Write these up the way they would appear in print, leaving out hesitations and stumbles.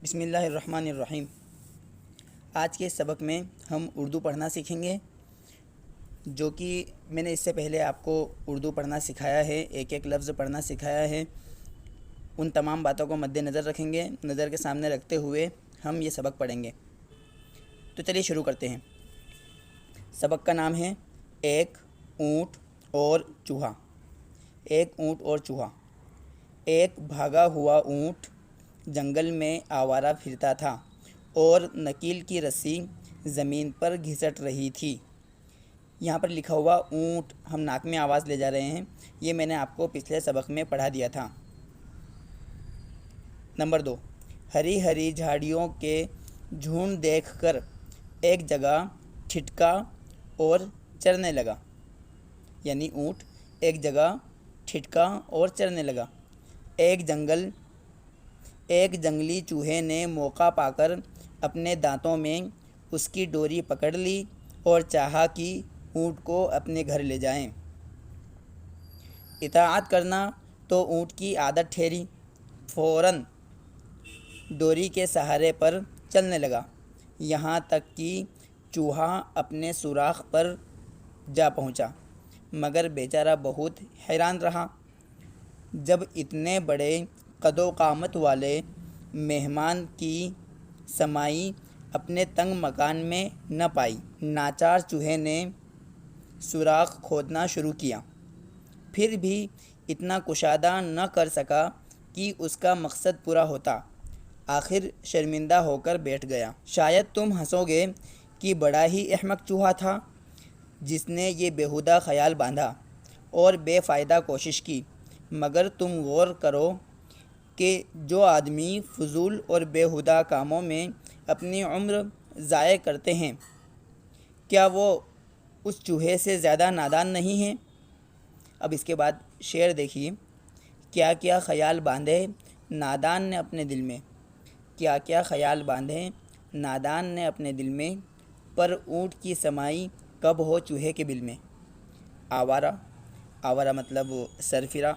بسم اللہ الرحمن الرحیم۔ آج کے سبق میں ہم اردو پڑھنا سیکھیں گے، جو کہ میں نے اس سے پہلے آپ کو اردو پڑھنا سکھایا ہے، ایک ایک لفظ پڑھنا سکھایا ہے۔ ان تمام باتوں کو مد نظر رکھیں گے، نظر کے سامنے رکھتے ہوئے ہم یہ سبق پڑھیں گے۔ تو چلیے شروع کرتے ہیں۔ سبق کا نام ہے ایک اونٹ اور چوہا۔ ایک اونٹ اور چوہا۔ ایک بھاگا ہوا اونٹ جنگل میں آوارہ پھرتا تھا اور نکیل کی رسی زمین پر گھسٹ رہی تھی۔ یہاں پر لکھا ہوا اونٹ، ہم ناک میں آواز لے جا رہے ہیں، یہ میں نے آپ کو پچھلے سبق میں پڑھا دیا تھا۔ نمبر 2، ہری ہری جھاڑیوں کے جھنڈ دیکھ کر ایک جگہ ٹھٹکا اور چرنے لگا۔ یعنی اونٹ ایک جگہ ٹھٹکا اور چرنے لگا۔ ایک جنگلی چوہے نے موقع پا کر اپنے دانتوں میں اس کی ڈوری پکڑ لی اور چاہا کہ اونٹ کو اپنے گھر لے جائیں۔ اطاعت کرنا تو اونٹ کی عادت ٹھہری، فوراً ڈوری کے سہارے پر چلنے لگا، یہاں تک کہ چوہا اپنے سوراخ پر جا پہنچا، مگر بیچارہ بہت حیران رہا جب اتنے بڑے قد و قامت والے مہمان کی سمائی اپنے تنگ مکان میں نہ پائی۔ ناچار چوہے نے سوراخ کھودنا شروع کیا، پھر بھی اتنا کشادہ نہ کر سکا کہ اس کا مقصد پورا ہوتا۔ آخر شرمندہ ہو کر بیٹھ گیا۔ شاید تم ہنسو گے کہ بڑا ہی احمق چوہا تھا جس نے یہ بیہودہ خیال باندھا اور بے فائدہ کوشش کی، مگر تم غور کرو کہ جو آدمی فضول اور بیہودہ کاموں میں اپنی عمر ضائع کرتے ہیں، کیا وہ اس چوہے سے زیادہ نادان نہیں ہیں؟ اب اس کے بعد شعر دیکھیے۔ کیا کیا خیال باندھے نادان نے اپنے دل میں، کیا کیا خیال باندھے نادان نے اپنے دل میں، پر اونٹ کی سمائی کب ہو چوہے کے بل میں۔ آوارہ، آوارہ مطلب سرفرا۔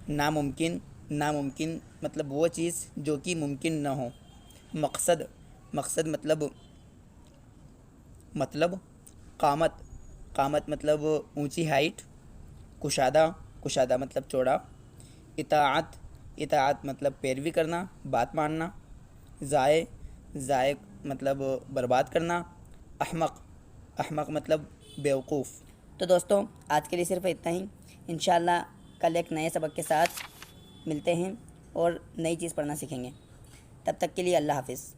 ناممکن، ناممکن مطلب وہ چیز جو کہ ممکن نہ ہو۔ مقصد، مقصد مطلب قامت، قامت مطلب اونچی ہائٹ۔ کشادہ، کشادہ مطلب چوڑا۔ اطاعت، اطاعت مطلب پیروی کرنا، بات ماننا۔ ضائع، ضائع مطلب برباد کرنا۔ احمق، احمق مطلب بیوقوف۔ تو دوستوں آج کے لیے صرف اتنا ہی۔ انشاءاللہ کل ایک نئے سبق کے ساتھ ملتے ہیں اور نئی چیز پڑھنا سیکھیں گے۔ تب تک کے لیے اللہ حافظ۔